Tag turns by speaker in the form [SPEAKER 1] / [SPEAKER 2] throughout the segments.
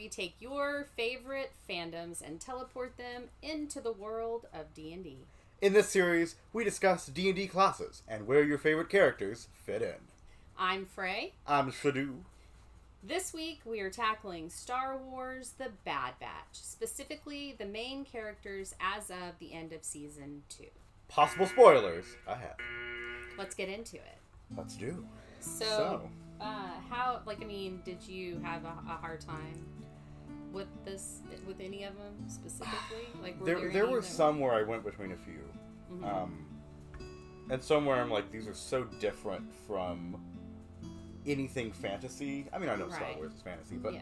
[SPEAKER 1] we take your favorite fandoms and teleport them into the world of D&D.
[SPEAKER 2] In this series, we discuss D&D classes and where your favorite characters fit in.
[SPEAKER 1] I'm Fray.
[SPEAKER 2] I'm SHDU.
[SPEAKER 1] This week, we are tackling Star Wars The Bad Batch, specifically the main characters as of the end of Season 2.
[SPEAKER 2] Possible spoilers ahead.
[SPEAKER 1] Let's get into it.
[SPEAKER 2] Let's do.
[SPEAKER 1] So, did you have a hard time with any of them specifically? Like,
[SPEAKER 2] there were some where I went between a few. And some where I'm like, these are so different from anything fantasy. I mean, I know Star Wars is fantasy, but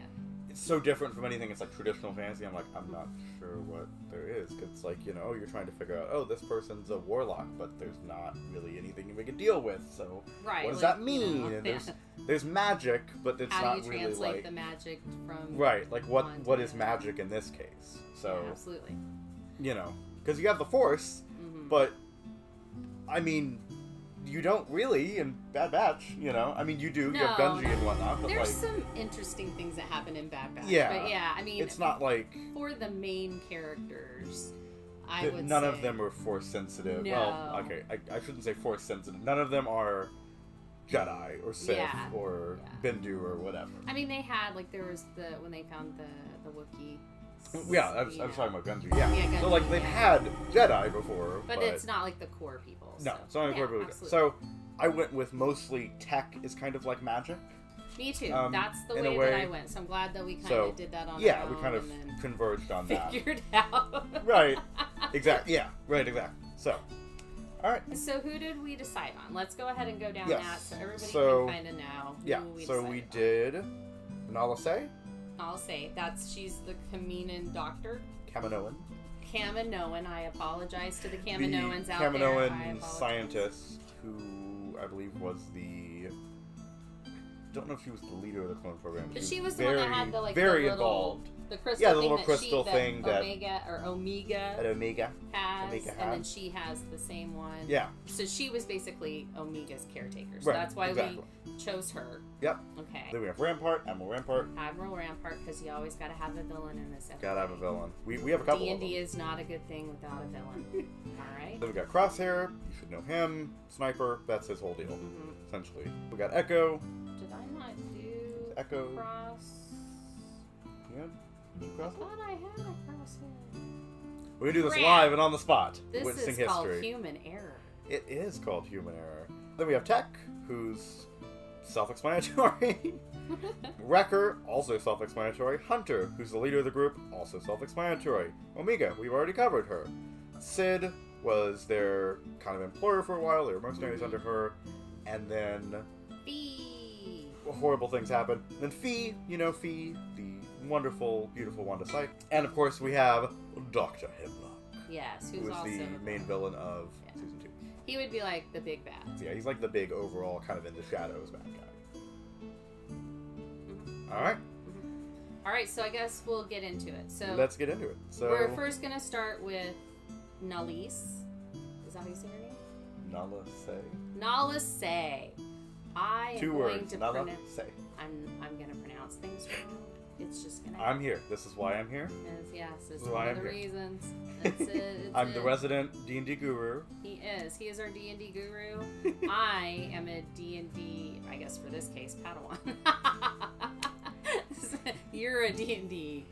[SPEAKER 2] it's so different from anything that's like traditional fantasy. I'm like, I'm not sure what there is. Because it's like, you're trying to figure out, this person's a warlock, but there's not really anything we can deal with. So what does that mean? And there's magic, but it's not really like... How do you translate
[SPEAKER 1] the magic from...
[SPEAKER 2] Right, like what is magic in this case? So
[SPEAKER 1] yeah, absolutely.
[SPEAKER 2] Because you have the Force, but, I mean... You don't really in Bad Batch, I mean, you do. No, you have Gunji and whatnot. But
[SPEAKER 1] there's some interesting things that happen in Bad Batch.
[SPEAKER 2] Yeah.
[SPEAKER 1] But yeah, I mean...
[SPEAKER 2] It's not like...
[SPEAKER 1] For the main characters,
[SPEAKER 2] none of them are Force sensitive.
[SPEAKER 1] No.
[SPEAKER 2] Well, okay, I shouldn't say Force sensitive. None of them are Jedi or Sith or Bendu or whatever.
[SPEAKER 1] I mean, they had, there was when they found the Wookiee...
[SPEAKER 2] Yeah, I was talking about Gunji. Yeah. Gunji, so they've had Jedi before,
[SPEAKER 1] but it's not like the core people.
[SPEAKER 2] No,
[SPEAKER 1] so.
[SPEAKER 2] it's not like core people.
[SPEAKER 1] Absolutely.
[SPEAKER 2] So I went with mostly tech is kind of like magic.
[SPEAKER 1] Me too. That's the way that I went. So I'm glad that we kind of did that on our own.
[SPEAKER 2] Yeah, we kind of converged on that.
[SPEAKER 1] Figured out.
[SPEAKER 2] Right. Exactly. Yeah. Right. Exactly. So. All right.
[SPEAKER 1] So who did we decide on? Let's go ahead and go down that so everybody can kind of know.
[SPEAKER 2] We did Nala Se.
[SPEAKER 1] I'll say she's the Kaminoan doctor. Kaminoan. I apologize to the Kaminoans out there.
[SPEAKER 2] Kaminoan scientist who I believe was I don't know if she was the leader of the clone program.
[SPEAKER 1] But she was the one that had the
[SPEAKER 2] very involved.
[SPEAKER 1] The crystal
[SPEAKER 2] the little crystal thing that
[SPEAKER 1] Omega
[SPEAKER 2] has,
[SPEAKER 1] and then she has the same one.
[SPEAKER 2] Yeah.
[SPEAKER 1] So she was basically Omega's caretaker. So that's why we chose her.
[SPEAKER 2] Yep.
[SPEAKER 1] Okay.
[SPEAKER 2] Then we have Admiral Rampart,
[SPEAKER 1] because you always got to have a villain in this episode.
[SPEAKER 2] Gotta have a villain. We have a couple of them.
[SPEAKER 1] D&D is not a good thing without a villain. All right.
[SPEAKER 2] Then we got Crosshair. You should know him. Sniper. That's his whole deal, essentially. We got Echo.
[SPEAKER 1] Did I not do
[SPEAKER 2] Echo?
[SPEAKER 1] Cross?
[SPEAKER 2] Yeah.
[SPEAKER 1] I thought I had a Crosshair.
[SPEAKER 2] We're going to do this live and on the spot.
[SPEAKER 1] This is called human error.
[SPEAKER 2] It is called human error. Then we have Tech, who's self-explanatory. Wrecker, also self-explanatory. Hunter, who's the leader of the group, also self-explanatory. Omega, we've already covered her. Sid was their kind of employer for a while. There were mercenaries under her. And then...
[SPEAKER 1] Fee.
[SPEAKER 2] Horrible things happen. Then Fee, Fee, the wonderful, beautiful Wanda Sykes. And of course we have Dr. Hemlock.
[SPEAKER 1] Yes,
[SPEAKER 2] who's also the main villain of Season 2.
[SPEAKER 1] He would be like the big bad.
[SPEAKER 2] Yeah, he's like the big overall kind of in the shadows bad guy. Alright.
[SPEAKER 1] Alright, so I guess we'll get into it. So
[SPEAKER 2] let's get into it. So
[SPEAKER 1] we're first going to start with Nalise. Is that how you say her name?
[SPEAKER 2] Nala Se.
[SPEAKER 1] Nala Se.
[SPEAKER 2] Two words. Nala Se.
[SPEAKER 1] I'm going to pronounce things wrong. It's just gonna.
[SPEAKER 2] I'm here. This is why I'm here.
[SPEAKER 1] Yes, it's one of the reasons. That's it.
[SPEAKER 2] I'm the resident D&D guru.
[SPEAKER 1] He is our D&D guru. I am a D&D, I guess for this case, Padawan. You're a D&D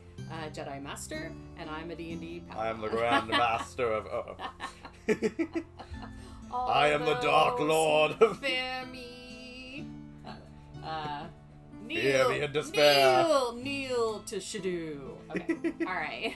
[SPEAKER 1] Jedi Master, and I'm a D&D Padawan.
[SPEAKER 2] I am the Grand Master of... I am the Dark Lord of...
[SPEAKER 1] Fear me.
[SPEAKER 2] Fear me in despair.
[SPEAKER 1] Kneel to SHDU. Okay. All right.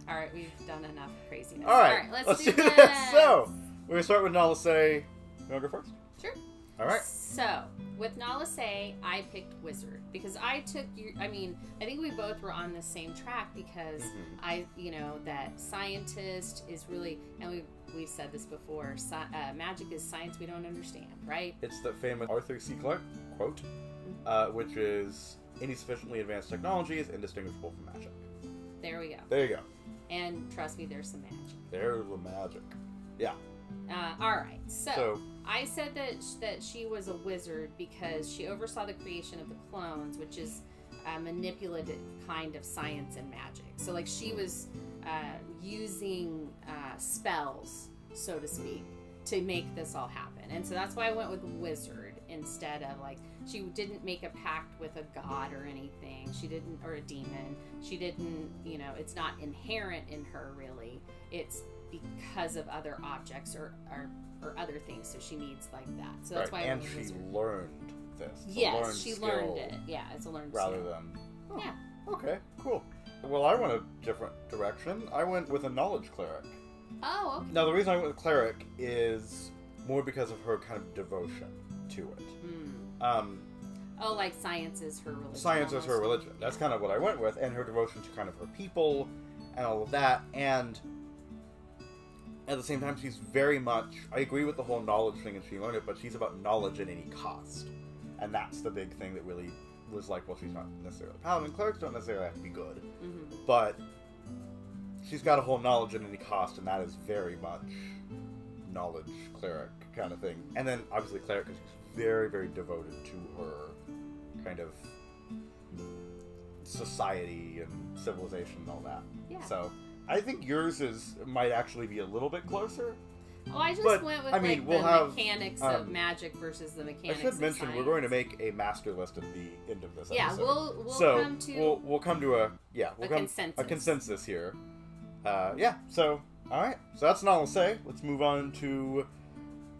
[SPEAKER 1] All right, we've done enough craziness.
[SPEAKER 2] All right, let's do this. So, we're going to start with Nala Se. You want to go first?
[SPEAKER 1] Sure.
[SPEAKER 2] All right.
[SPEAKER 1] So, with Nala Se, I picked Wizard because I think we both were on the same track because that scientist is really, and we've said this before, magic is science we don't understand, right?
[SPEAKER 2] It's the famous Arthur C. Clarke quote, which is, any sufficiently advanced technology is indistinguishable from magic.
[SPEAKER 1] There we go.
[SPEAKER 2] There you go.
[SPEAKER 1] And trust me, there's some magic.
[SPEAKER 2] There's the magic. Yeah.
[SPEAKER 1] All right. So I said that she was a wizard because she oversaw the creation of the clones, which is a manipulative kind of science and magic. So like she was using spells, so to speak, to make this all happen. And so that's why I went with wizard instead of like, she didn't make a pact with a god or anything. She didn't, or a demon. She didn't, you know, it's not inherent in her really. It's because of other objects or other things. So she needs like that. So that's why I went with wizard.
[SPEAKER 2] And she learned this.
[SPEAKER 1] Yes, she learned it. Yeah, it's a learned skill.
[SPEAKER 2] Rather than... Oh,
[SPEAKER 1] yeah.
[SPEAKER 2] Okay, cool. Well, I went a different direction. I went with a knowledge cleric.
[SPEAKER 1] Oh, okay.
[SPEAKER 2] Now, the reason I went with cleric is more because of her kind of devotion to it.
[SPEAKER 1] Oh, like science is her religion.
[SPEAKER 2] Science is her religion. That's kind of what I went with, and her devotion to kind of her people and all of that. And at the same time, she's very much... I agree with the whole knowledge thing, and she learned it, but she's about knowledge at any cost. And that's the big thing that really was like, well, she's not necessarily a paladin. Clerics don't necessarily have to be good. Mm-hmm. But she's got a whole knowledge at any cost, and that is very much knowledge cleric kind of thing. And then, obviously, cleric, because she's very, very devoted to her kind of society and civilization and all that.
[SPEAKER 1] Yeah.
[SPEAKER 2] So, I think yours might actually be a little bit closer.
[SPEAKER 1] Oh, I just went with mechanics of magic versus the mechanics of science. I should mention
[SPEAKER 2] we're going to make a master list at the end of this episode.
[SPEAKER 1] Yeah, we'll
[SPEAKER 2] come to a consensus here. So all right. So that's not all I'll say. Let's move on to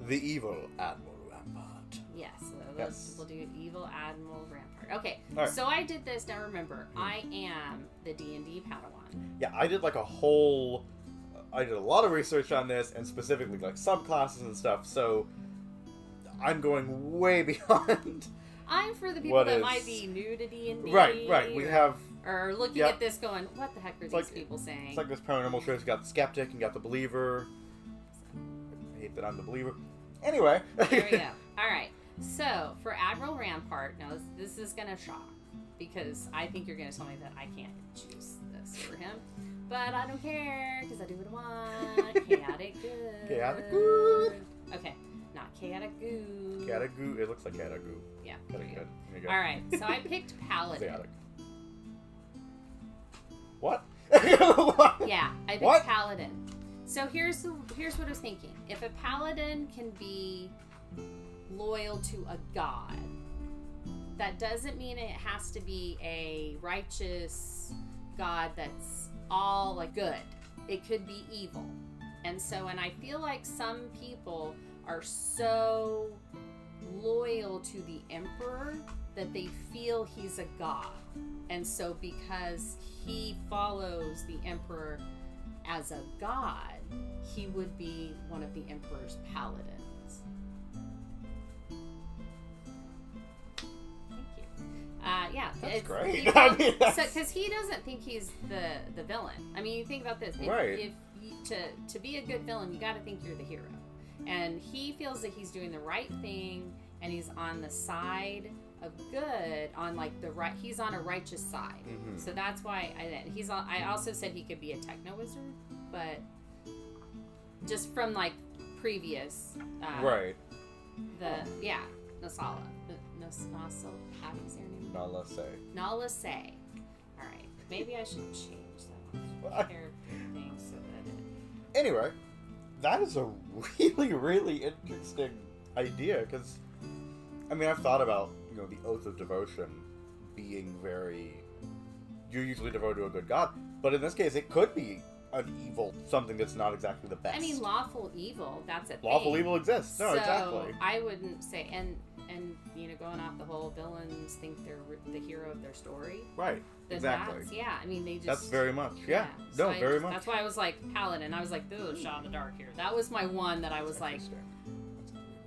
[SPEAKER 2] the evil Admiral Rampart.
[SPEAKER 1] Yes, we'll do evil Admiral Rampart. Okay. Right. So I did this. Now remember, I am the D&D Padawan.
[SPEAKER 2] Yeah, I did I did a lot of research on this, and specifically like subclasses and stuff, so I'm going way beyond.
[SPEAKER 1] I'm for the people that might be new to D&D.
[SPEAKER 2] Right. We have...
[SPEAKER 1] Or looking at this going, what the heck are these people saying?
[SPEAKER 2] It's like this paranormal show. You got the skeptic and you got the believer. I hate that I'm the believer. Anyway.
[SPEAKER 1] There we go. All right. So, for Admiral Rampart, now this is going to shock, because I think you're going to tell me that I can't choose this for him. But I don't care, because I do what I want. Chaotic good.
[SPEAKER 2] Chaotic good.
[SPEAKER 1] Okay, not chaotic goo.
[SPEAKER 2] Chaotic goo. It looks like chaotic goo.
[SPEAKER 1] Yeah.
[SPEAKER 2] Chaotic good. There you go.
[SPEAKER 1] All right, so I picked Paladin.
[SPEAKER 2] Chaotic. What?
[SPEAKER 1] Yeah, I picked Paladin. So here's what I was thinking. If a Paladin can be loyal to a god, that doesn't mean it has to be a righteous god that's all like good. It could be evil. And I feel like some people are so loyal to the emperor that they feel he's a god. And so because he follows the emperor as a god, he would be one of the emperor's paladins.
[SPEAKER 2] That's great.
[SPEAKER 1] Because he doesn't think he's the villain. I mean, you think about this. To be a good villain, you got to think you're the hero. And he feels that he's doing the right thing, and he's on the side of good, on like he's on a righteous side. Mm-hmm. So that's why I also said he could be a techno wizard, but just from like previous Nasala. How do you say her name? Nala Say. All right. Maybe I should change that thing so that
[SPEAKER 2] Anyway, that is a really, really interesting idea, because, I mean, I've thought about, the Oath of Devotion being you're usually devoted to a good god, but in this case, it could be an evil, something that's not exactly the best.
[SPEAKER 1] I mean, lawful evil, that's a thing.
[SPEAKER 2] Lawful evil exists. No,
[SPEAKER 1] so
[SPEAKER 2] exactly.
[SPEAKER 1] I wouldn't say, and going off the whole villains think they're the hero of their story.
[SPEAKER 2] Right, exactly.
[SPEAKER 1] I mean, they just...
[SPEAKER 2] That's very much, yeah. No, very much.
[SPEAKER 1] That's why I was like, Paladin. I was like, ooh, shot in the dark here. That was my one that I was like,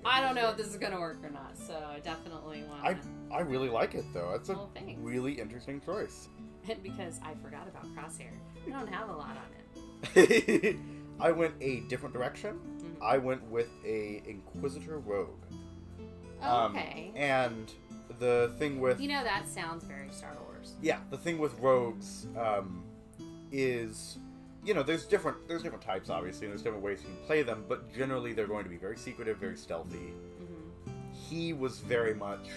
[SPEAKER 1] I don't know if this is going to work or not, so I definitely want to...
[SPEAKER 2] I really like it, though. It's a really interesting choice.
[SPEAKER 1] Because I forgot about Crosshair. I don't have a lot on it.
[SPEAKER 2] I went a different direction. Mm-hmm. I went with a Inquisitor Rogue.
[SPEAKER 1] Oh, okay.
[SPEAKER 2] And the thing with...
[SPEAKER 1] that sounds very Star Wars.
[SPEAKER 2] Yeah, the thing with rogues is... there's different types, obviously, and there's different ways you can play them, but generally they're going to be very secretive, very stealthy. Mm-hmm. He was very much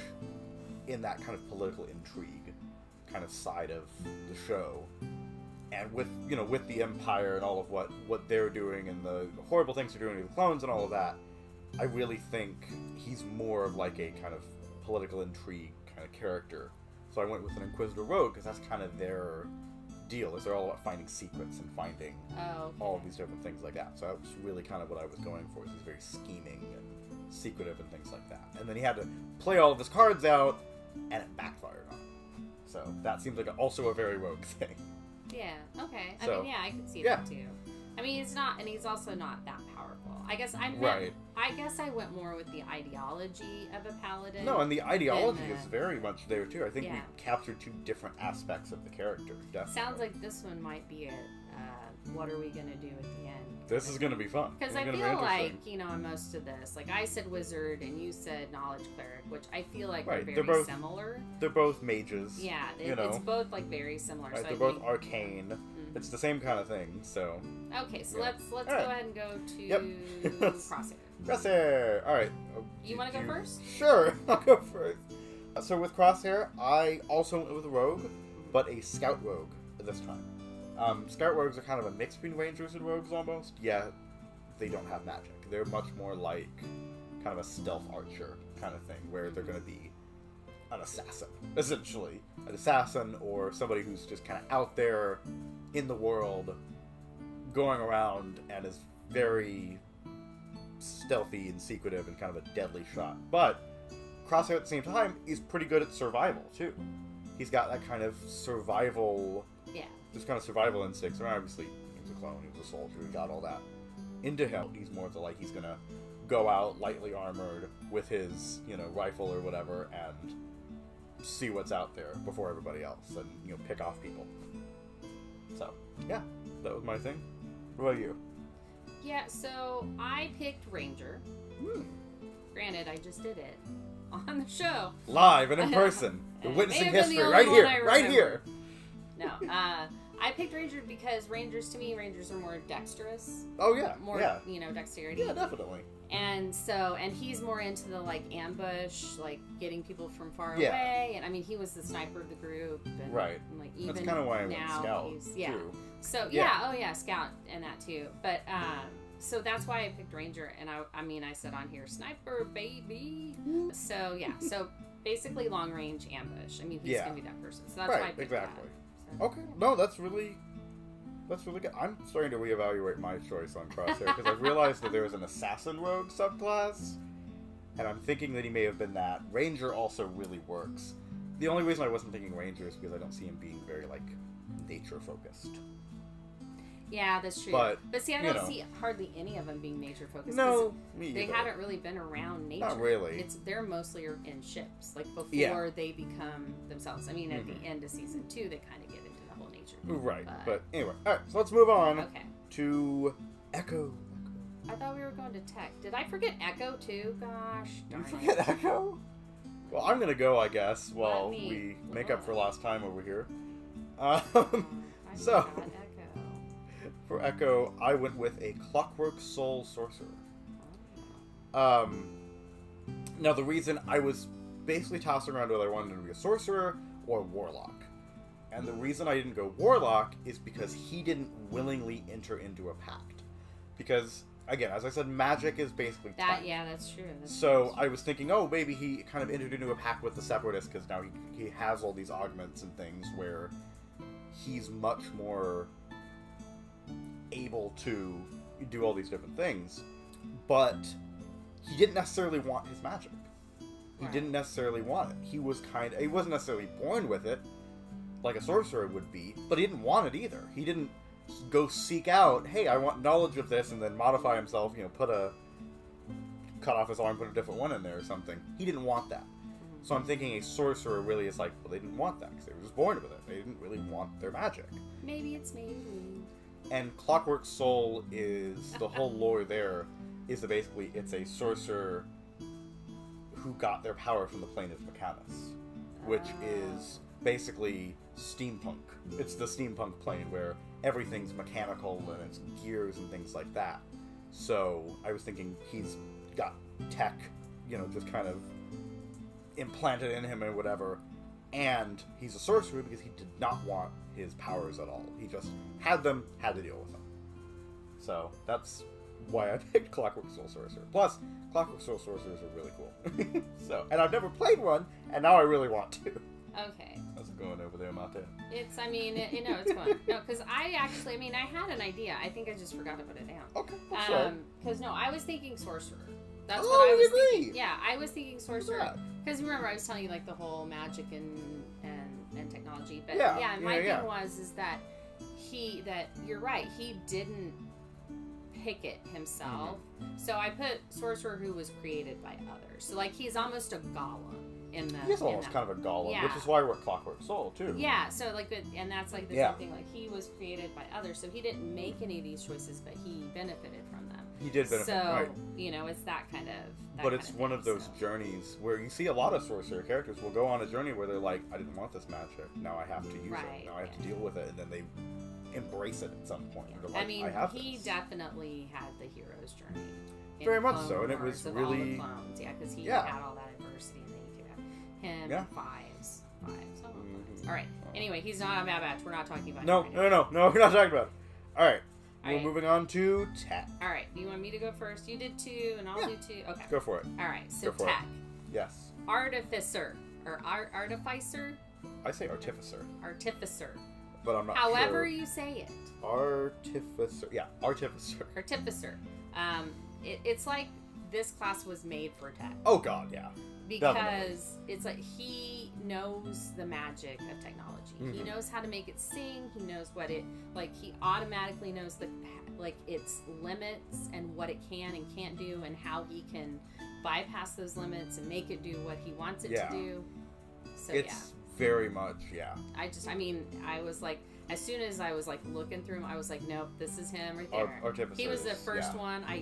[SPEAKER 2] in that kind of political intrigue kind of side of the show. And with the Empire and all of what they're doing and the horrible things they're doing to the clones and all of that, I really think he's more of like a kind of political intrigue kind of character. So I went with an Inquisitor Rogue because that's kind of their deal, is they're all about finding secrets and finding all of these different things like that. So that was really kind of what I was going for. Is he's very scheming and secretive and things like that. And then he had to play all of his cards out, and it backfired on him. So that seems like also a very Rogue thing.
[SPEAKER 1] Yeah, okay.
[SPEAKER 2] So,
[SPEAKER 1] I mean, yeah, I can see that too. I mean, he's also not that powerful. I guess I guess I went more with the ideology of a paladin.
[SPEAKER 2] No, and the ideology is very much there too. I think we captured two different aspects of the character. Definitely.
[SPEAKER 1] Sounds like this one might be what are we gonna do at the end?
[SPEAKER 2] This is gonna be fun.
[SPEAKER 1] Because I feel like, on most of this, like I said wizard and you said knowledge cleric, which I feel like are very similar.
[SPEAKER 2] They're both mages.
[SPEAKER 1] Yeah, it's both like very similar.
[SPEAKER 2] Right,
[SPEAKER 1] so
[SPEAKER 2] they're both arcane. Mm-hmm. It's the same kind of thing. So.
[SPEAKER 1] Okay, so let's go ahead and go to Crosshair.
[SPEAKER 2] Crosshair. All right.
[SPEAKER 1] You want to go first?
[SPEAKER 2] Sure, I'll go first. So with Crosshair, I also went with a rogue, but a scout rogue this time. Scout rogues are kind of a mix between rangers and rogues almost. Yeah, they don't have magic. They're much more like kind of a stealth archer kind of thing, where they're going to be an assassin, essentially. An assassin or somebody who's just kind of out there in the world, going around and is very stealthy and secretive and kind of a deadly shot. But Crosshair at the same time is pretty good at survival, too. He's got that kind of survival...
[SPEAKER 1] Yeah.
[SPEAKER 2] This kind of survival instincts. And obviously, he was a clone, he was a soldier, he got all that into him. He's more to like, he's gonna go out lightly armored with his, rifle or whatever and see what's out there before everybody else and, pick off people. So, yeah, that was my thing. What about you?
[SPEAKER 1] Yeah, so I picked Ranger. Granted, I just did it on the show.
[SPEAKER 2] Live and in person. We're witnessing history right here.
[SPEAKER 1] No, I picked Ranger because Rangers are more dexterous.
[SPEAKER 2] Oh yeah,
[SPEAKER 1] more dexterity.
[SPEAKER 2] Yeah, definitely.
[SPEAKER 1] And he's more into the like ambush, like getting people from far away. And I mean, he was the sniper of the group. And,
[SPEAKER 2] right.
[SPEAKER 1] And, like even
[SPEAKER 2] that's kind of why I went
[SPEAKER 1] now
[SPEAKER 2] scout
[SPEAKER 1] too. So scout and that too. But so that's why I picked Ranger. And I said on here sniper baby. So yeah, so basically long range ambush. I mean, he's gonna be that person. So that's why I picked that.
[SPEAKER 2] Okay, no, that's really good. I'm starting to reevaluate my choice on Crosshair because I realized that there was an assassin rogue subclass, and I'm thinking that he may have been that. Ranger also really works. The only reason I wasn't thinking Ranger is because I don't see him being very like nature focused.
[SPEAKER 1] Yeah, that's true. But see, I don't see hardly any of them being nature focused.
[SPEAKER 2] No, me
[SPEAKER 1] they
[SPEAKER 2] either.
[SPEAKER 1] haven't really been around nature.
[SPEAKER 2] Not really.
[SPEAKER 1] They're mostly in ships, like before they become themselves. I mean, at the end of season 2, they kind of get into the whole nature.
[SPEAKER 2] Right, but anyway, all right. So let's move on to Echo.
[SPEAKER 1] I thought we were going to Tech. Did I forget Echo too? Gosh, darn
[SPEAKER 2] it. You forget Echo? Well, I'm gonna go, I guess, while we make up for last time over here. So. For Echo, I went with a Clockwork Soul Sorcerer. Now, the reason I was basically tossing around whether I wanted to be a Sorcerer or a Warlock. And the reason I didn't go Warlock is because he didn't willingly enter into a pact. Because, again, as I said, magic is basically
[SPEAKER 1] that. Yeah, that's true.
[SPEAKER 2] So I was thinking, maybe he kind of entered into a pact with the Separatists because now he has all these augments and things where he's much more able to do all these different things, but he didn't necessarily want his magic. He didn't necessarily want it. He wasn't necessarily born with it, like a sorcerer would be, but he didn't want it either. He didn't go seek out, hey, I want knowledge of this, and then modify himself, cut off his arm, put a different one in there or something. He didn't want that. So I'm thinking a sorcerer really is like, well, they didn't want that because they were just born with it. They didn't really want their magic.
[SPEAKER 1] Maybe it's me.
[SPEAKER 2] And Clockwork Soul is, the whole lore there is that basically it's a sorcerer who got their power from the plane of Mechanus, which is basically steampunk. It's the steampunk plane where everything's mechanical and it's gears and things like that. So I was thinking he's got tech, just kind of implanted in him or whatever, And he's a sorcerer because he did not want his powers at all. He just had them, had to deal with them. So that's why I picked Clockwork Soul Sorcerer. Plus, Clockwork Soul Sorcerers are really cool. And I've never played one, and now I really want to.
[SPEAKER 1] Okay.
[SPEAKER 2] How's it going over there, Mate?
[SPEAKER 1] It's, I mean, it's going. No, because I had an idea. I think I just forgot to put it down.
[SPEAKER 2] Okay, that's right.
[SPEAKER 1] Because, no, I was thinking sorcerer. That's
[SPEAKER 2] what
[SPEAKER 1] I was
[SPEAKER 2] agree.
[SPEAKER 1] thinking. Yeah, I was thinking sorcerer. Because remember, I was telling you, like, the whole magic and technology. But, my thing was that you're right, he didn't pick it himself. Mm-hmm. So I put sorcerer who was created by others. So, like, he's almost a golem.
[SPEAKER 2] He's almost kind of a golem, which is why we're Clockwork Soul, too.
[SPEAKER 1] Yeah, so, like, and that's, like, the same thing. Like, he was created by others, so he didn't make any of these choices, but he benefited from them.
[SPEAKER 2] He did benefit, right.
[SPEAKER 1] So, it's that kind of...
[SPEAKER 2] But it's one of those journeys where you see a lot of sorcerer characters will go on a journey where they're like, I didn't want this magic, now I have to use it, now I have to deal with it, and then they embrace it at some point.
[SPEAKER 1] Yeah.
[SPEAKER 2] Like,
[SPEAKER 1] I mean, he definitely had the hero's journey.
[SPEAKER 2] Very much so, and it was really...
[SPEAKER 1] All the clones, because he had all that adversity, and then you could have him and fives. All right. Anyway, he's not on Bad Batch. We're not talking about him right now.
[SPEAKER 2] No, we're not talking about it. All right. We're moving on to tech.
[SPEAKER 1] All right. Do you want me to go first? You did 2, and I'll do 2. Okay.
[SPEAKER 2] Go for it.
[SPEAKER 1] All right. So tech.
[SPEAKER 2] Yes.
[SPEAKER 1] Artificer. Or artificer?
[SPEAKER 2] I say artificer.
[SPEAKER 1] Artificer.
[SPEAKER 2] But I'm not
[SPEAKER 1] However you say it.
[SPEAKER 2] Artificer. Yeah, artificer.
[SPEAKER 1] Artificer. It's like this class was made for tech.
[SPEAKER 2] Oh, God, yeah.
[SPEAKER 1] Because it's like he knows the magic of technology. Mm-hmm. He knows how to make it sing. He knows what it he automatically knows its limits and what it can and can't do and how he can bypass those limits and make it do what he wants it to do. So
[SPEAKER 2] it's very much
[SPEAKER 1] I was like, as soon as I was like looking through him, I was like, nope, this is him right there.
[SPEAKER 2] Artificer.
[SPEAKER 1] He was the first one I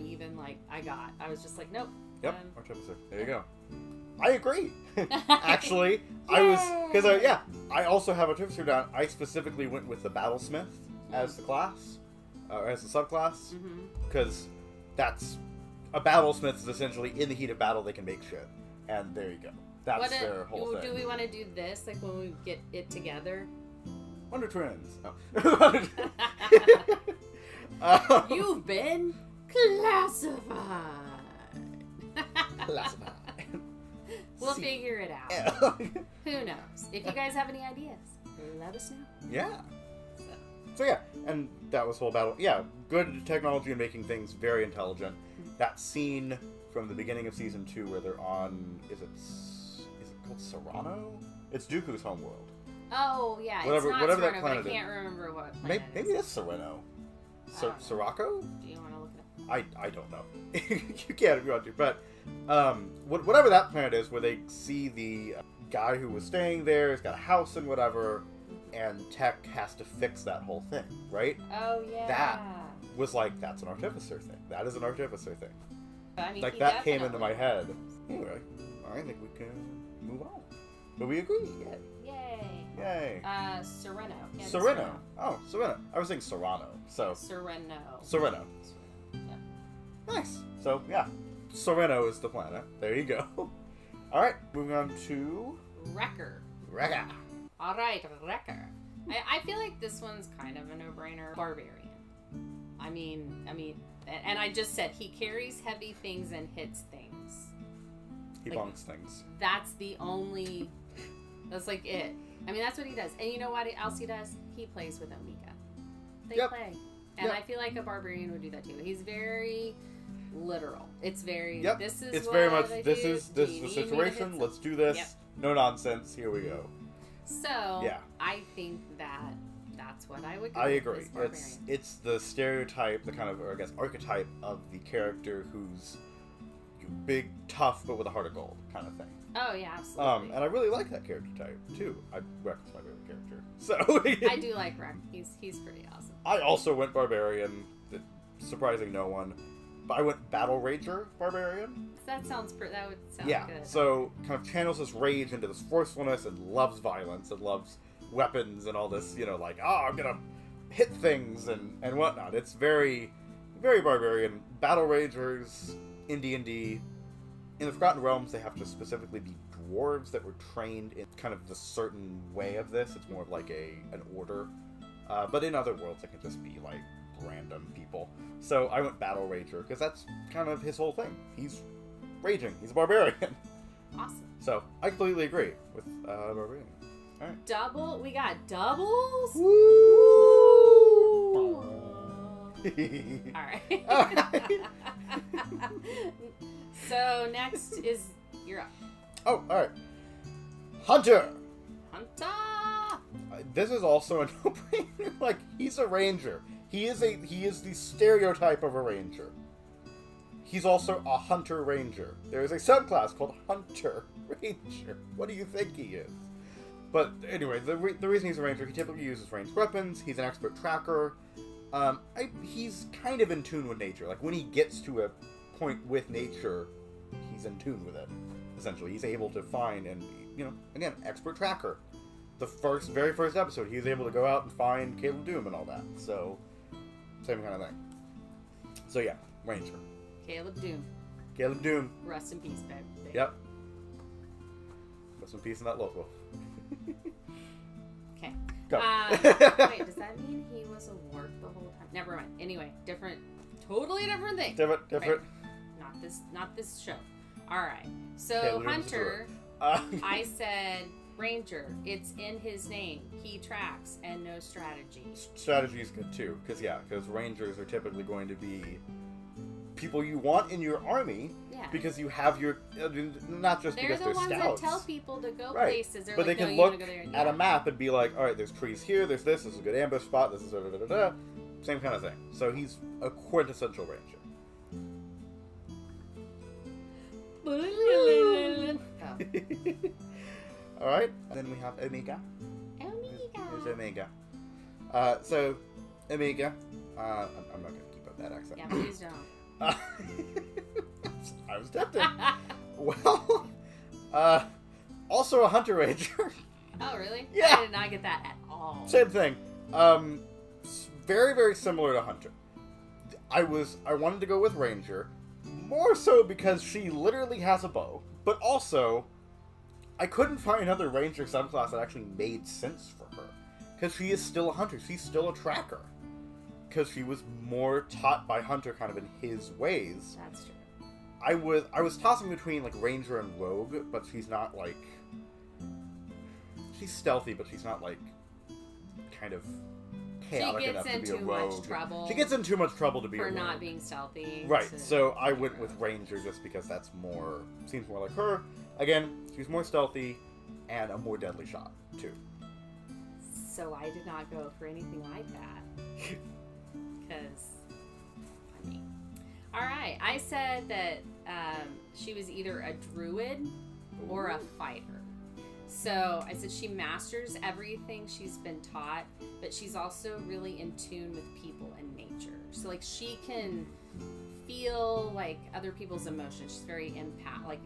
[SPEAKER 1] was just like, nope.
[SPEAKER 2] Yep, Artificer. There you go. I agree. Actually, I also have Artificer down. I specifically went with the Battlesmith as the class, as the subclass, because that's a Battlesmith is essentially in the heat of battle they can make shit, and there you go. That's their whole thing.
[SPEAKER 1] Do we want to do this like when we get it together?
[SPEAKER 2] Wonder Twins. Oh.
[SPEAKER 1] You've been classified.
[SPEAKER 2] Classified.
[SPEAKER 1] We'll figure it out. Who knows? If you guys have any ideas, let us know.
[SPEAKER 2] Yeah. So yeah, and that was whole battle. Yeah, good technology and making things very intelligent. That scene from the beginning of season 2 where they're on, is it called Serrano? It's Dooku's homeworld.
[SPEAKER 1] Oh yeah,
[SPEAKER 2] whatever
[SPEAKER 1] Serrano,
[SPEAKER 2] that planet
[SPEAKER 1] but I can't remember what planet
[SPEAKER 2] maybe that's Sereno. Sirocco?
[SPEAKER 1] Do you want to look it up?
[SPEAKER 2] I don't know. You can if you want to, but whatever that planet is, where they see the guy who was staying there, has got a house and whatever, and Tech has to fix that whole thing, right?
[SPEAKER 1] Oh yeah.
[SPEAKER 2] That was like, that's an Artificer thing. That is an Artificer thing.
[SPEAKER 1] I mean,
[SPEAKER 2] like that came into my head. Anyway, I think we can move on. But we agree. Yay.
[SPEAKER 1] Sereno. Yeah,
[SPEAKER 2] Sereno. Oh, Sereno. I was saying Serrano. So Sereno.
[SPEAKER 1] Yeah.
[SPEAKER 2] Nice. So yeah, Sereno is the planet. There you go. All right, moving on to
[SPEAKER 1] Wrecker. All right, Wrecker. I feel like this one's kind of a no-brainer. Barbarian. I mean, and I just said he carries heavy things and hits things.
[SPEAKER 2] He bonks things.
[SPEAKER 1] That's like it. I mean, that's what he does. And you know what else he does? He plays with Omega. They play. And I feel like a barbarian would do that too. He's very literal. It's very, this is the situation. Let's do this. Yep. No nonsense. Here we go. So, I think that's what I would go
[SPEAKER 2] I agree. It's the stereotype, the kind of, or I guess, archetype of the character who's big, tough, but with a heart of gold kind of thing.
[SPEAKER 1] Oh, yeah, absolutely.
[SPEAKER 2] And I really like that character type, too. Rex is my favorite character. So
[SPEAKER 1] I do like Rex. He's pretty awesome.
[SPEAKER 2] I also went Barbarian, surprising no one. But I went Battle Rager Barbarian.
[SPEAKER 1] That would sound good.
[SPEAKER 2] Yeah, so kind of channels this rage into this forcefulness and loves violence and loves weapons and all this, like, I'm gonna hit things and whatnot. It's very, very Barbarian. Battle Ragers in D&D, in the Forgotten Realms, they have to specifically be dwarves that were trained in kind of the certain way of this. It's more of like an order. But in other worlds, it can just be like random people. So I went Battle Rager, because that's kind of his whole thing. He's raging. He's a barbarian.
[SPEAKER 1] Awesome.
[SPEAKER 2] So I completely agree with barbarian. All right.
[SPEAKER 1] We got doubles?
[SPEAKER 2] Woo!
[SPEAKER 1] All right. So next is you're up.
[SPEAKER 2] Oh, all right. Hunter. This is also a no-brainer. Like, he's a ranger. He is the stereotype of a ranger. He's also a hunter ranger. There is a subclass called hunter ranger. What do you think he is? But anyway, the reason he's a ranger, he typically uses ranged weapons. He's an expert tracker. He's kind of in tune with nature. Like, when he gets to a point with nature, he's in tune with it. Essentially, he's able to find and, again, expert tracker. The very first episode, he was able to go out and find Caleb Doom and all that. So, same kind of thing. So yeah, ranger.
[SPEAKER 1] Caleb Doom.
[SPEAKER 2] Caleb Doom.
[SPEAKER 1] Rest in peace, babe.
[SPEAKER 2] Yep. Rest in peace in that local.
[SPEAKER 1] Okay.
[SPEAKER 2] Go.
[SPEAKER 1] Wait, does that mean he was a warp the whole time? Never mind. Anyway, totally different thing.
[SPEAKER 2] Different.
[SPEAKER 1] Right. Not this show. All right. So
[SPEAKER 2] Caleb
[SPEAKER 1] Hunter, I said ranger. It's in his name. He tracks and knows strategy.
[SPEAKER 2] Strategy is good too, because rangers are typically going to be people you want in your army.
[SPEAKER 1] Yeah.
[SPEAKER 2] Because you have not just
[SPEAKER 1] they're
[SPEAKER 2] because
[SPEAKER 1] the
[SPEAKER 2] they're
[SPEAKER 1] ones
[SPEAKER 2] scouts.
[SPEAKER 1] that tell people to go
[SPEAKER 2] Right.
[SPEAKER 1] places. They're
[SPEAKER 2] But
[SPEAKER 1] like,
[SPEAKER 2] they can
[SPEAKER 1] no,
[SPEAKER 2] look
[SPEAKER 1] you wanna go there.
[SPEAKER 2] at a map and be like, all right, there's trees here, there's this is a good ambush spot, this is da-da-da-da-da. Same kind of thing. So he's a quintessential ranger.
[SPEAKER 1] Oh.
[SPEAKER 2] All right. Then we have Omega. Here's Omega. So, Omega. I'm not going to keep up that accent.
[SPEAKER 1] Yeah, please don't.
[SPEAKER 2] I was tempted. Well, also a hunter ranger.
[SPEAKER 1] Oh, really?
[SPEAKER 2] Yeah.
[SPEAKER 1] I did not get that at all.
[SPEAKER 2] Same thing. Very, very similar to hunter. I wanted to go with ranger, more so because she literally has a bow, but also I couldn't find another ranger subclass that actually made sense for her, because she is still a hunter. She's still a tracker, because she was more taught by hunter kind of in his ways.
[SPEAKER 1] That's true.
[SPEAKER 2] I was tossing between like ranger and rogue, but she's not like, she's stealthy, but she's not like kind of chaotic enough to be a rogue. She gets in too much trouble to be a rogue.
[SPEAKER 1] For not being stealthy.
[SPEAKER 2] Right, so I went with ranger just because that's seems more like her. Again, she's more stealthy and a more deadly shot too.
[SPEAKER 1] So I did not go for anything like that. Because, alright, I said that she was either a druid or a fighter. So I said she masters everything she's been taught, but she's also really in tune with people and nature. So like she can feel like other people's emotions. She's very empathic.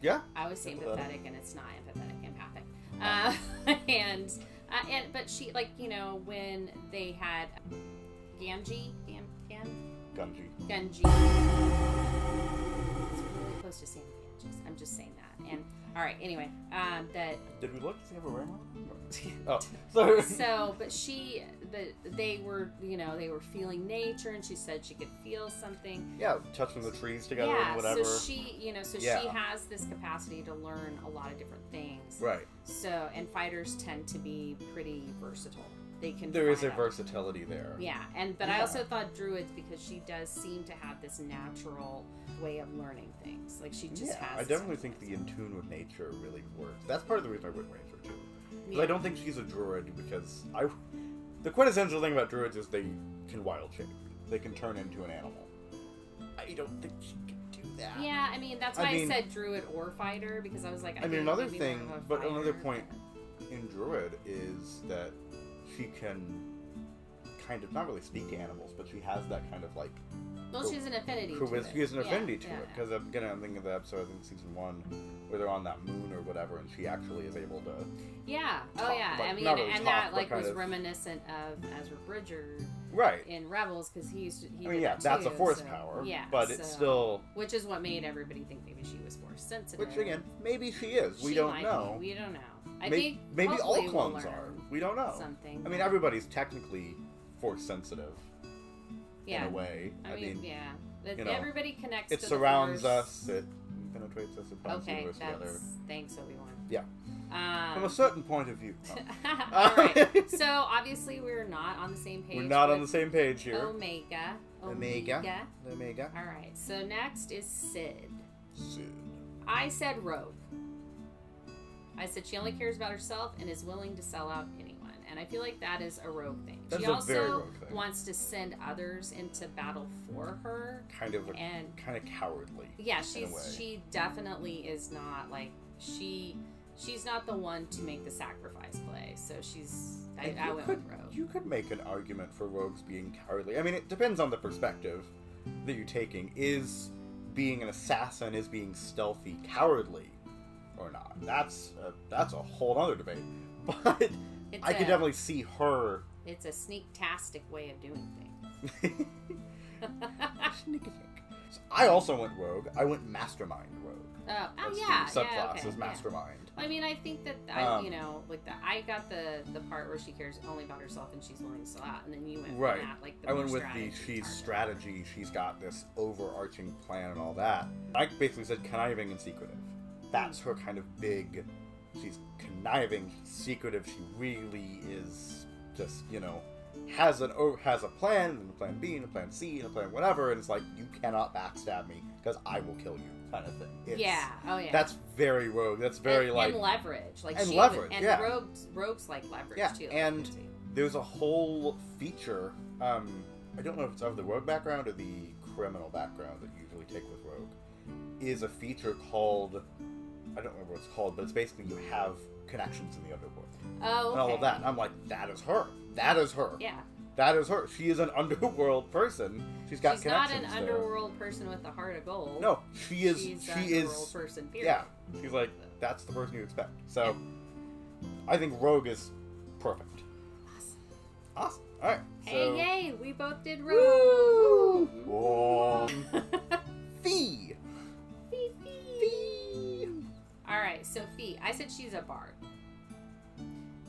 [SPEAKER 2] Yeah.
[SPEAKER 1] I always say empathetic, and it's not empathetic, empathic. But she when they had Gunji. It's really close to saying Ganges. I'm just saying that. And all right, anyway, that.
[SPEAKER 2] Did we look to see if a ring on? Oh, sorry.
[SPEAKER 1] So, they were feeling nature, and she said she could feel something.
[SPEAKER 2] Yeah, touching the trees together and whatever.
[SPEAKER 1] So she, she has this capacity to learn a lot of different things.
[SPEAKER 2] Right.
[SPEAKER 1] So, and fighters tend to be pretty versatile.
[SPEAKER 2] There is a versatility there.
[SPEAKER 1] Yeah, but I also thought druids, because she does seem to have this natural way of learning things. Like she just has.
[SPEAKER 2] I definitely think the in tune with nature really works. That's part of the reason I went ranger too. Because I don't think she's a druid, because the quintessential thing about druids is they can wild shape. They can turn into an animal. I don't think she can do that.
[SPEAKER 1] Yeah, that's why I said druid or fighter, because I was like,
[SPEAKER 2] another point in druid is that she can kind of not really speak to animals, but she has that kind of like.
[SPEAKER 1] Well, she has an affinity to it.
[SPEAKER 2] She has an affinity to it, because again, I'm thinking of the episode in season 1 where they're on that moon or whatever, and she actually is able to.
[SPEAKER 1] Yeah.
[SPEAKER 2] Talk,
[SPEAKER 1] oh yeah.
[SPEAKER 2] and
[SPEAKER 1] that was reminiscent of Ezra Bridger.
[SPEAKER 2] Right.
[SPEAKER 1] In Rebels, because he
[SPEAKER 2] that's a force power.
[SPEAKER 1] Yeah.
[SPEAKER 2] But it's still.
[SPEAKER 1] Which is what made everybody think maybe she was force force sensitive.
[SPEAKER 2] Which again, maybe she is. We don't know.
[SPEAKER 1] We don't know. I
[SPEAKER 2] think
[SPEAKER 1] maybe
[SPEAKER 2] all clones are. We don't know.
[SPEAKER 1] Something.
[SPEAKER 2] I mean, everybody's technically force sensitive. In a way. I mean,
[SPEAKER 1] yeah. Everybody connects.
[SPEAKER 2] It
[SPEAKER 1] to
[SPEAKER 2] surrounds
[SPEAKER 1] the force.
[SPEAKER 2] us. It penetrates us. It binds the universe together.
[SPEAKER 1] Thanks, Obi-Wan.
[SPEAKER 2] Yeah. From a certain point of view.
[SPEAKER 1] All right. So obviously we're not on the same page.
[SPEAKER 2] We're not on the same page here.
[SPEAKER 1] Omega.
[SPEAKER 2] All
[SPEAKER 1] right. So next is Sid.
[SPEAKER 2] Sid.
[SPEAKER 1] I said Rogue. I said she only cares about herself and is willing to sell out anyone. And I feel like that is a Rogue thing.
[SPEAKER 2] That's
[SPEAKER 1] she
[SPEAKER 2] a
[SPEAKER 1] also
[SPEAKER 2] very Rogue thing.
[SPEAKER 1] Wants to send others into battle for her.
[SPEAKER 2] Kind of cowardly.
[SPEAKER 1] Yeah, she definitely is not like she's not the one to make the sacrifice play. So I went with Rogue.
[SPEAKER 2] You could make an argument for Rogues being cowardly. I mean, it depends on the perspective that you're taking. Is being an assassin, is being stealthy cowardly or not? That's a whole other debate. But I could definitely see her.
[SPEAKER 1] It's a sneak-tastic way of doing things.
[SPEAKER 2] Sneaky. So I also went Rogue. I went Mastermind Rogue. Subclass is Mastermind.
[SPEAKER 1] I mean, I think that I got the part where she cares only about herself and she's willing to sell out, and then you went
[SPEAKER 2] right.
[SPEAKER 1] From that, like the
[SPEAKER 2] I went with she's strategy. She's got this overarching plan and all that. I basically said conniving and secretive. That's her kind of big. She's conniving, secretive. She really is just has a plan, and a plan B, and a plan C, and a plan whatever, and it's like, you cannot backstab me because I will kill you, kind of thing. That's very Rogue. That's very
[SPEAKER 1] and leverage, Rogues like leverage too.
[SPEAKER 2] And there's a whole feature. I don't know if it's of the Rogue background or the criminal background that you usually take with Rogue. Is a feature called, I don't remember what it's called, but it's basically you have connections in the underworld.
[SPEAKER 1] Oh, okay.
[SPEAKER 2] And all of that. And I'm like, that is her. That is her.
[SPEAKER 1] Yeah.
[SPEAKER 2] That is her. She is an underworld person. She's got connections.
[SPEAKER 1] She's not an underworld person with a heart of gold.
[SPEAKER 2] No, she is.
[SPEAKER 1] She's an underworld person, period.
[SPEAKER 2] Yeah. She's like, that's the person you expect. So, I think Rogue is perfect. Awesome. All right. So,
[SPEAKER 1] yay! We both did Rogue.
[SPEAKER 2] Woo! Fee.
[SPEAKER 1] All right, so Fee. I said she's a bard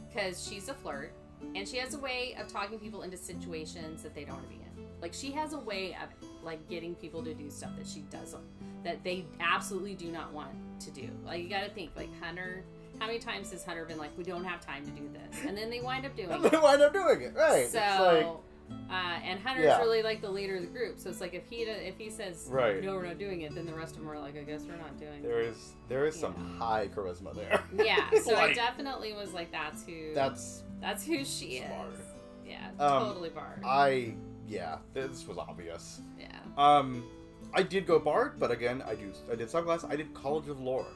[SPEAKER 1] because she's a flirt, and she has a way of talking people into situations that they don't want to be in. Like, she has a way of like getting people to do stuff that she doesn't, that they absolutely do not want to do. Like, you got to think, like Hunter. How many times has Hunter been like, we don't have time to do this, and then they wind up doing it.
[SPEAKER 2] They wind up doing it, right?
[SPEAKER 1] So. And Hunter's really like the leader of the group, so it's like if he says no, we're not doing it, then the rest of them are like, I guess we're not doing it.
[SPEAKER 2] There is some high charisma there.
[SPEAKER 1] Yeah, so I definitely was like, that's who she is. Bard. Yeah, totally Bard. This was obvious.
[SPEAKER 2] Yeah. I did go Bard, but again, I did subclass. I did College of Lore.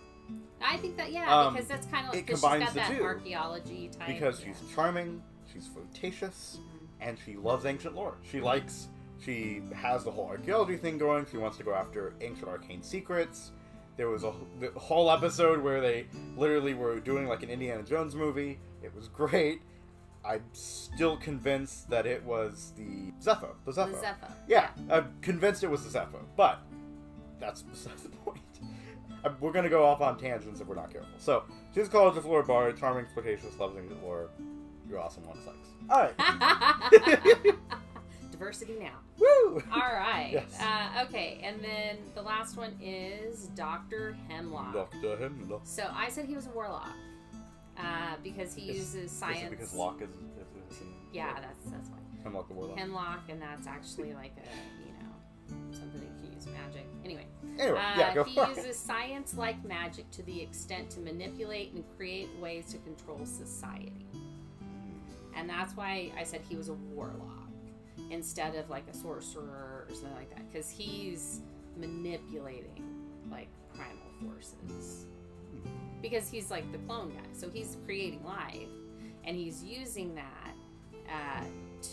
[SPEAKER 1] I think that because that's kind of like,
[SPEAKER 2] because
[SPEAKER 1] she's got that archaeology type.
[SPEAKER 2] Because she's charming, she's flirtatious. And she loves ancient lore. She has the whole archaeology thing going. She wants to go after ancient arcane secrets. There was the whole episode where they literally were doing like an Indiana Jones movie. It was great. I'm still convinced that it was the Zepho. The Zepho. Yeah, I'm convinced it was the Zepho. But that's besides the point. We're going to go off on tangents if we're not careful. So, she's College of Lore bard, charming, flirtatious, loves ancient lore. You're awesome, one sex. All right.
[SPEAKER 1] Diversity now.
[SPEAKER 2] Woo!
[SPEAKER 1] All right.
[SPEAKER 2] Yes.
[SPEAKER 1] Okay, and then the last one is Dr. Hemlock.
[SPEAKER 2] Dr. Hemlock.
[SPEAKER 1] So I said he was a warlock because he uses science.
[SPEAKER 2] Is it because Locke is
[SPEAKER 1] yeah, that's why.
[SPEAKER 2] Hemlock the warlock.
[SPEAKER 1] Hemlock, and that's actually like something that can use magic. Anyway,
[SPEAKER 2] go
[SPEAKER 1] he uses science-like magic to the extent to manipulate and create ways to control society. And that's why I said he was a warlock instead of like a sorcerer or something like that. Because he's manipulating like primal forces. Because he's like the clone guy. So he's creating life. And he's using that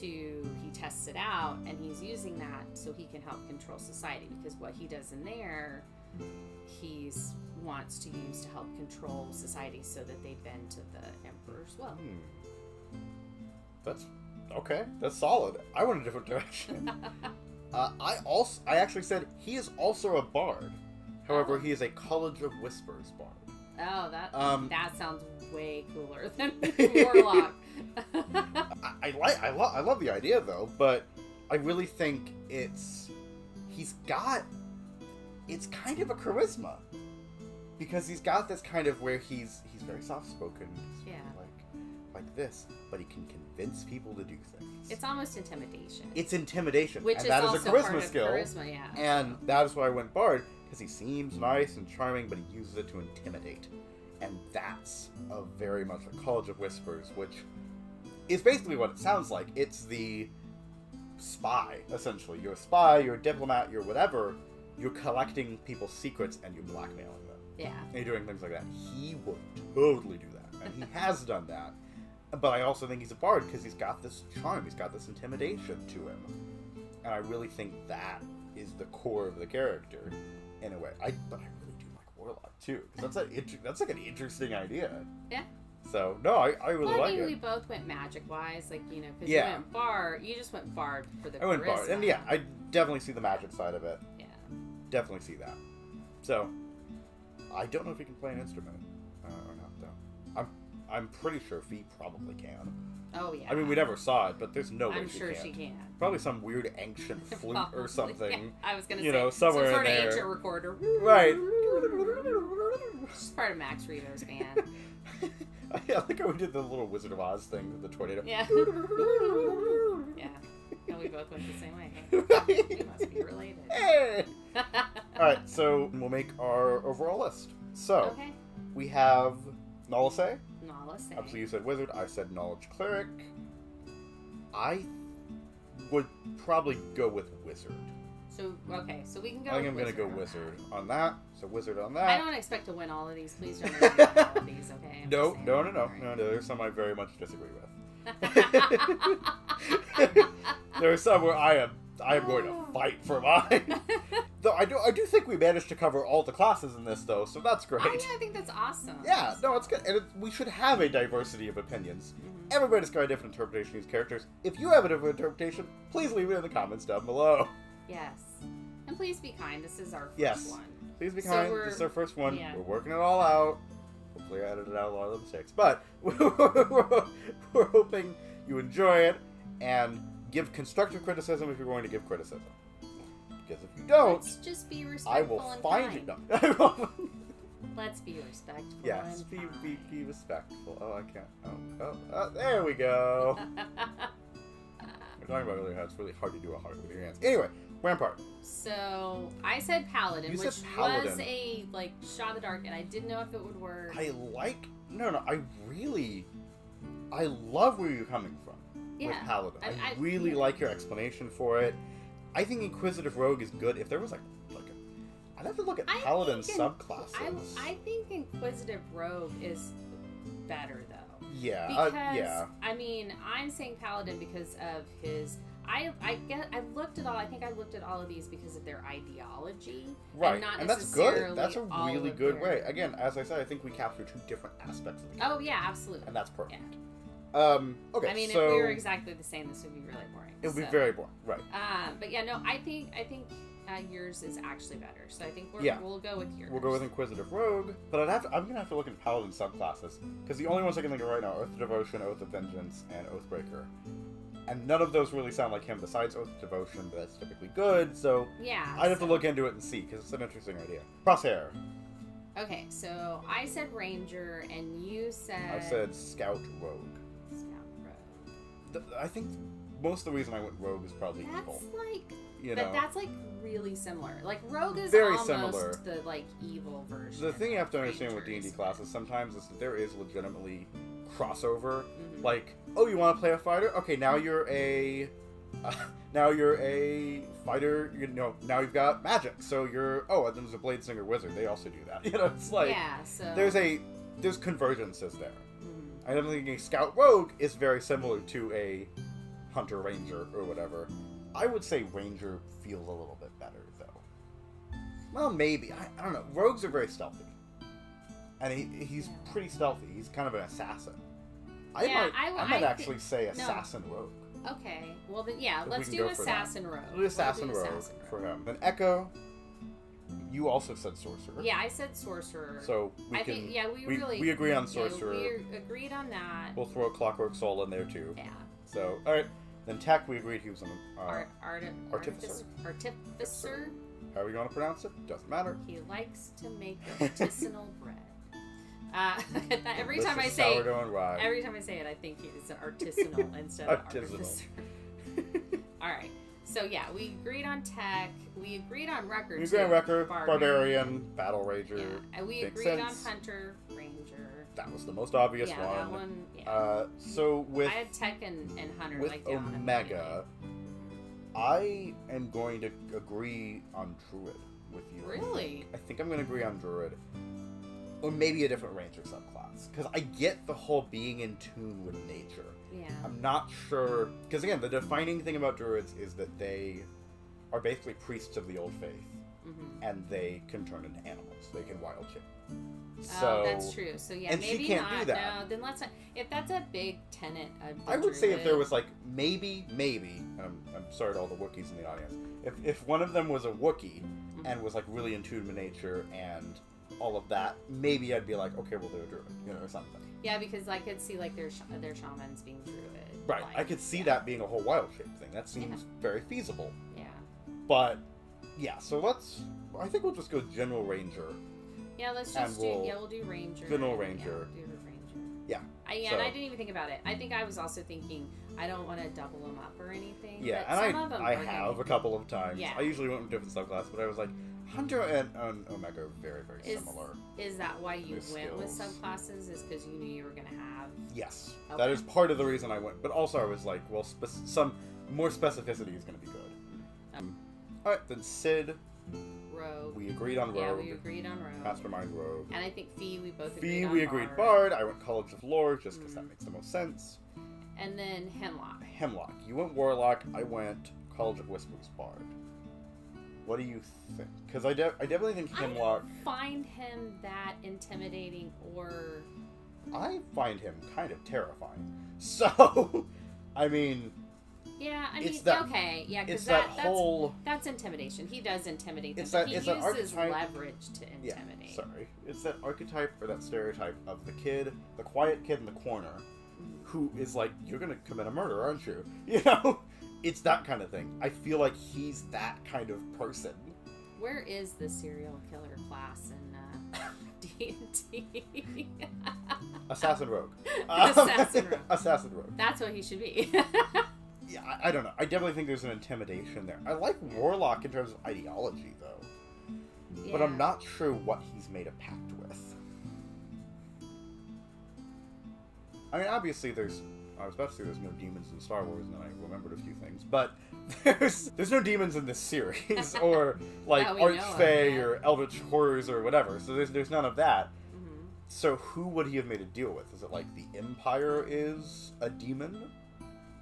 [SPEAKER 1] he tests it out. And he's using that so he can help control society. Because what he does in there, he wants to use to help control society so that they bend to the Emperor's will.
[SPEAKER 2] That's okay. That's solid. I went a different direction. I actually said he is also a bard However, he is a College of Whispers bard.
[SPEAKER 1] Oh, that sounds way cooler than Warlock.
[SPEAKER 2] I love the idea though, but I really think it's kind of a charisma, because he's got this kind of where he's very soft spoken. Yeah. Like this, but he can convince people to do things.
[SPEAKER 1] It's almost intimidation.
[SPEAKER 2] It's intimidation,
[SPEAKER 1] which
[SPEAKER 2] and
[SPEAKER 1] is
[SPEAKER 2] that is
[SPEAKER 1] also
[SPEAKER 2] a charisma
[SPEAKER 1] part of
[SPEAKER 2] skill.
[SPEAKER 1] Charisma, yeah.
[SPEAKER 2] And that is why I went bard, because he seems nice and charming, but he uses it to intimidate, and that's very much a College of Whispers, which is basically what it sounds like. It's the spy, essentially. You're a spy, you're a diplomat, you're whatever. You're collecting people's secrets and you're blackmailing them.
[SPEAKER 1] Yeah.
[SPEAKER 2] And you're doing things like that. He would totally do that, and he has done that. But I also think he's a bard because he's got this charm, he's got this intimidation to him. And I really think that is the core of the character, in a way. But I really do like Warlock, too, because that's like an interesting idea.
[SPEAKER 1] Yeah.
[SPEAKER 2] So, no, I really like it.
[SPEAKER 1] We both went magic-wise, like, you know, because you went bard, you just went bard for the charisma.
[SPEAKER 2] I went bard, and yeah, I definitely see the magic side of it.
[SPEAKER 1] Yeah.
[SPEAKER 2] Definitely see that. So, I don't know if he can play an instrument or not, though. I'm pretty sure Fee probably can.
[SPEAKER 1] Oh, yeah.
[SPEAKER 2] I mean, we never saw it, but there's no way
[SPEAKER 1] I'm sure she can.
[SPEAKER 2] Probably some weird ancient flute or something.
[SPEAKER 1] Yeah, I was going to say.
[SPEAKER 2] You know, somewhere
[SPEAKER 1] some sort
[SPEAKER 2] in
[SPEAKER 1] of
[SPEAKER 2] there.
[SPEAKER 1] ancient recorder.
[SPEAKER 2] Right.
[SPEAKER 1] She's part of Max Rito's band.
[SPEAKER 2] I like how we did the little Wizard of Oz thing with the tornado.
[SPEAKER 1] Yeah. Yeah. And we both went the same way. Hey, we must be related.
[SPEAKER 2] Hey! Alright, so we'll make our overall list. So, we have Nalase. Obviously you said Wizard, I said Knowledge Cleric. I would probably go with Wizard.
[SPEAKER 1] So we can go
[SPEAKER 2] I think I'm going to go Wizard on that. So Wizard on that.
[SPEAKER 1] I don't expect to win all of these. Please don't win all of these, okay?
[SPEAKER 2] No. There's some I very much disagree with. There are some where I am going to fight for mine. Though I do think we managed to cover all the classes in this, though, so that's great.
[SPEAKER 1] Oh, yeah, I think that's awesome.
[SPEAKER 2] Yeah, no, it's good. And we should have a diversity of opinions. Mm-hmm. Everybody's got a different interpretation of these characters. If you have a different interpretation, please leave it in the comments down below.
[SPEAKER 1] Yes. And please be kind. This is our first one.
[SPEAKER 2] Please be kind. This is our first one. Yeah. We're working it all out. Hopefully I edited out a lot of the mistakes. But we're hoping you enjoy it and give constructive criticism if you're going to give criticism. Because if you don't,
[SPEAKER 1] let's just be respectful.
[SPEAKER 2] I will find
[SPEAKER 1] kind.
[SPEAKER 2] it. No.
[SPEAKER 1] Let's be respectful.
[SPEAKER 2] Yes, be respectful. Oh, I can't. Oh, there we go. We're talking about earlier how it's really hard to do a heart with your hands. Anyway, Rampart.
[SPEAKER 1] So I said Paladin, which was a shot in the dark, and I didn't know if it would work. I love where you're coming from with Paladin. I really like your explanation for it. I think Inquisitive Rogue is good. If there was I'd have to look at Paladin subclasses. I think Inquisitive Rogue is better though.
[SPEAKER 2] Yeah.
[SPEAKER 1] Because I mean, I'm saying Paladin because of his. I looked at all of these because of their ideology,
[SPEAKER 2] right?
[SPEAKER 1] And not
[SPEAKER 2] and that's good. That's a really good way. Again, as I said, I think we capture two different aspects of the game.
[SPEAKER 1] Oh yeah, absolutely.
[SPEAKER 2] And that's perfect.
[SPEAKER 1] Yeah.
[SPEAKER 2] Okay.
[SPEAKER 1] I mean, if we were exactly the same, this would be really boring.
[SPEAKER 2] It would be very boring, right?
[SPEAKER 1] But yeah, no, I think yours is actually better. So I think we'll go with yours.
[SPEAKER 2] We'll go with Inquisitive Rogue, but I'm gonna have to look at Paladin subclasses because the only ones I can think of right now are Oath of Devotion, Oath of Vengeance, and Oathbreaker. And none of those really sound like him besides Oath of Devotion, but that's typically good, so I'd have to look into it and see, because it's an interesting idea. Crosshair.
[SPEAKER 1] Okay, so I said Ranger, and you said...
[SPEAKER 2] I said Scout Rogue. I think most of the reason I went Rogue is probably evil.
[SPEAKER 1] But that's really similar. Like, Rogue is
[SPEAKER 2] very
[SPEAKER 1] almost
[SPEAKER 2] similar.
[SPEAKER 1] The evil version.
[SPEAKER 2] The thing you have to understand with D&D classes sometimes is that there is legitimately crossover. Mm-hmm. Like, oh, you want to play a fighter? Okay, now you're a fighter. Now you've got magic. So you're and then there's a Blade Singer Wizard. They also do that. It's like
[SPEAKER 1] so
[SPEAKER 2] there's convergences there. Mm-hmm. I don't think a Scout Rogue is very similar to a Hunter Ranger or whatever. I would say Ranger feels a little bit better though. Well, maybe I don't know. Rogues are very stealthy, and he's pretty stealthy. He's kind of an assassin. I might actually say Assassin Rogue.
[SPEAKER 1] Okay, well then, let's do Assassin Rogue.
[SPEAKER 2] We'll do Assassin Rogue for him. Then Echo, You also said sorcerer.
[SPEAKER 1] Yeah, I said sorcerer.
[SPEAKER 2] So we we agree on sorcerer.
[SPEAKER 1] Yeah, we agreed on that.
[SPEAKER 2] We'll throw a clockwork soul in there too.
[SPEAKER 1] Yeah.
[SPEAKER 2] So all right, then tech we agreed he was an
[SPEAKER 1] artificer. Artificer.
[SPEAKER 2] However you want to pronounce it, doesn't matter.
[SPEAKER 1] He likes to make artisanal bread. Every time I say it, I think it's an artisanal instead of artificer. All right. So yeah, we agreed on tech. We agreed on record.
[SPEAKER 2] We agreed on record, barbarian, battle ranger.
[SPEAKER 1] Yeah, and we agreed on hunter, ranger.
[SPEAKER 2] That was the most obvious one.
[SPEAKER 1] Yeah, that one. Yeah.
[SPEAKER 2] So with
[SPEAKER 1] I had tech and hunter
[SPEAKER 2] with
[SPEAKER 1] like down
[SPEAKER 2] Omega, I am going to agree on druid with you.
[SPEAKER 1] Really?
[SPEAKER 2] I think I'm going to agree on druid, or maybe a different ranger subclass, because I get the whole being in tune with nature.
[SPEAKER 1] Yeah.
[SPEAKER 2] I'm not sure, because again, the defining thing about druids is that they are basically priests of the old faith, and they can turn into animals. They can wild shape.
[SPEAKER 1] So, that's true. So yeah,
[SPEAKER 2] and
[SPEAKER 1] maybe
[SPEAKER 2] she can't
[SPEAKER 1] not.
[SPEAKER 2] do that.
[SPEAKER 1] No, then let's not. If that's a big tenet of the
[SPEAKER 2] I would
[SPEAKER 1] druid,
[SPEAKER 2] say if there was like maybe, and I'm sorry to all the Wookiees in the audience, if one of them was a Wookiee and was like really in tune with nature and all of that, maybe I'd be like, okay, well they're a druid, or something.
[SPEAKER 1] Yeah, because I could see like their shamans being druid.
[SPEAKER 2] Right,
[SPEAKER 1] like,
[SPEAKER 2] I could see that being a whole wild shape thing. That seems very feasible.
[SPEAKER 1] Yeah.
[SPEAKER 2] But yeah, so I think we'll just go general ranger.
[SPEAKER 1] Yeah, we'll do ranger.
[SPEAKER 2] General ranger.
[SPEAKER 1] Yeah, do ranger.
[SPEAKER 2] Yeah.
[SPEAKER 1] And I didn't even think about it. I think I was also thinking I don't want to double them up or anything.
[SPEAKER 2] Yeah, and I have a couple of times. Yeah. I usually went with different subclasses, but I was like, Hunter and Omega are very, very similar.
[SPEAKER 1] Is that why you went with subclasses? Is because you knew you were going to have...
[SPEAKER 2] Yes. Okay. That is part of the reason I went. But also I was like, well, some more specificity is going to be good. Alright, then Sid...
[SPEAKER 1] Rogue.
[SPEAKER 2] We agreed on Rogue.
[SPEAKER 1] Yeah, we agreed on Rogue.
[SPEAKER 2] Mastermind Rogue.
[SPEAKER 1] And I think Fee, we both agreed on
[SPEAKER 2] Fee, we agreed Bard. I went College of Lore, just because that makes the most sense.
[SPEAKER 1] And then Hemlock.
[SPEAKER 2] You went Warlock. I went College of Whispers Bard. What do you think? Because I definitely think Hemlock...
[SPEAKER 1] I don't find him that intimidating or...
[SPEAKER 2] I find him kind of terrifying. So, I mean...
[SPEAKER 1] Yeah, I mean, okay, yeah, because that's intimidation. He does intimidate them. He uses leverage to intimidate.
[SPEAKER 2] Yeah, sorry. It's that archetype or that stereotype of the kid, the quiet kid in the corner, who is like, you're going to commit a murder, aren't you? It's that kind of thing. I feel like he's that kind of person.
[SPEAKER 1] Where is the serial killer class in D&D?
[SPEAKER 2] Assassin Rogue. Assassin Rogue.
[SPEAKER 1] That's what he should be.
[SPEAKER 2] Yeah, I don't know. I definitely think there's an intimidation there. I like Warlock in terms of ideology, though. Yeah. But I'm not sure what he's made a pact with. I mean, obviously I was about to say there's no demons in Star Wars, and then I remembered a few things. But there's no demons in this series, or like Archfey or Eldritch Horrors or whatever. So there's none of that. Mm-hmm. So who would he have made a deal with? Is it like the Empire is a demon?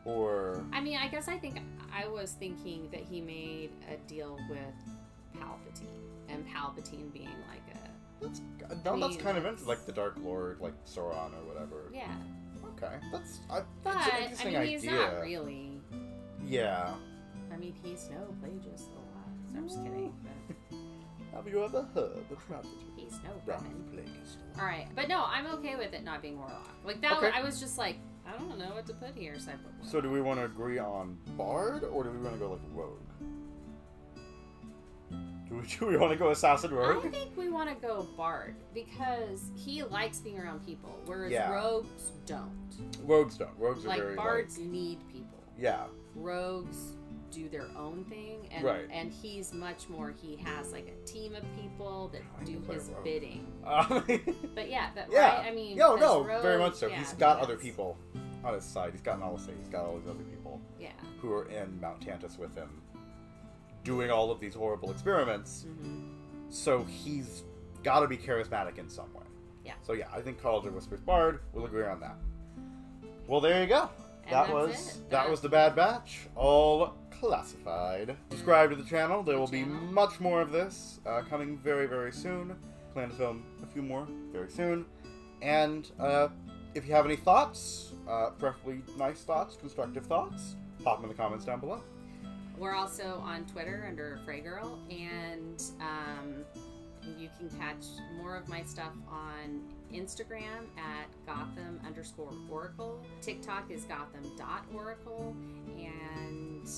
[SPEAKER 2] Or... I
[SPEAKER 1] mean, I guess I was thinking that he made a deal with Palpatine, and Palpatine being like a...
[SPEAKER 2] That's kind of interesting, like the Dark Lord, like Sauron or whatever.
[SPEAKER 1] Yeah.
[SPEAKER 2] Okay. It's an
[SPEAKER 1] I
[SPEAKER 2] interesting
[SPEAKER 1] mean, he's not really...
[SPEAKER 2] Yeah.
[SPEAKER 1] I mean, he's no Plagueis the Wise. I'm just kidding. But...
[SPEAKER 2] Have you ever heard of Palpatine?
[SPEAKER 1] He's no Plagueis. Alright, but no, I'm okay with it not being Warlock. Like, that I was just like... I don't know what to put here.
[SPEAKER 2] So do we want to agree on Bard, or do we want to go like Rogue? Do we want to go Assassin Rogue?
[SPEAKER 1] I think we want to go Bard, because he likes being around people, whereas Rogues don't.
[SPEAKER 2] Rogues don't. Rogues are very
[SPEAKER 1] Bards need people.
[SPEAKER 2] Yeah.
[SPEAKER 1] Rogues do their own thing, and he's much more, he has like a team of people that do his bidding. But yeah, right? I mean,
[SPEAKER 2] no, very much so. He's got other people on his side. He's got Nalase, he's got all these other people who are in Mount Tantus with him, doing all of these horrible experiments. So he's got to be charismatic in some way. Yeah. So yeah, I think College of Whispers Bard, we'll agree on that. Well, there you go. That was the Bad Batch, all classified. Subscribe to the channel. There will be much more of this coming very, very soon. Plan to film a few more very soon. And if you have any thoughts, preferably nice thoughts, constructive thoughts, pop them in the comments down below.
[SPEAKER 1] We're also on Twitter under Fraygirl, and You can catch more of my stuff on Instagram at Gotham_Oracle. TikTok is Gotham.Oracle. And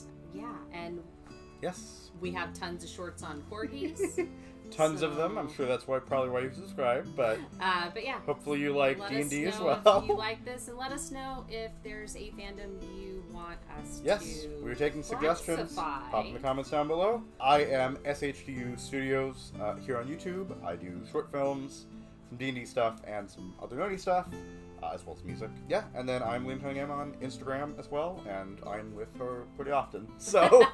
[SPEAKER 2] yes,
[SPEAKER 1] we have tons of shorts on corgis.
[SPEAKER 2] Tons of them. I'm sure that's probably why you subscribe. But
[SPEAKER 1] yeah,
[SPEAKER 2] hopefully you like D&D as well.
[SPEAKER 1] If you like this, and let us know if there's a fandom you want us to.
[SPEAKER 2] Yes, we're taking suggestions. Pop in the comments down below. I am SHDU Studios here on YouTube. I do short films, some D&D stuff, and some other nerdy stuff, as well as music. Yeah, and then I'm Liam Cunningham on Instagram as well, and I'm with her pretty often. So,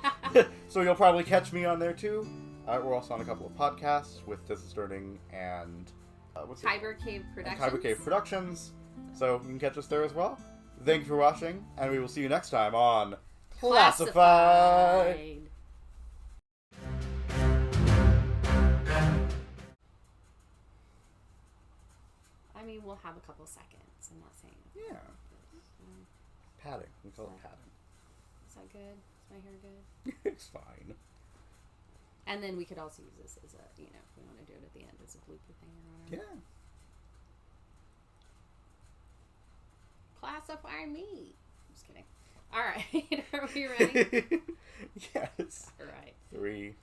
[SPEAKER 2] so you'll probably catch me on there too. We're also on a couple of podcasts with This Is Learning and
[SPEAKER 1] Kyber Cave Productions.
[SPEAKER 2] Kyber Cave Productions. So you can catch us there as well. Thank you for watching, and we will see you next time on Classified.
[SPEAKER 1] I mean, we'll have a couple seconds. I'm not saying.
[SPEAKER 2] Yeah. Padding. We call it padding.
[SPEAKER 1] Is that good? Is my hair good?
[SPEAKER 2] It's fine.
[SPEAKER 1] And then we could also use this as a, if we want to do it at the end as a blooper thing or whatever. Yeah. Classify me. I'm just kidding. All right. Are we ready?
[SPEAKER 2] Yes.
[SPEAKER 1] All right.
[SPEAKER 2] 3,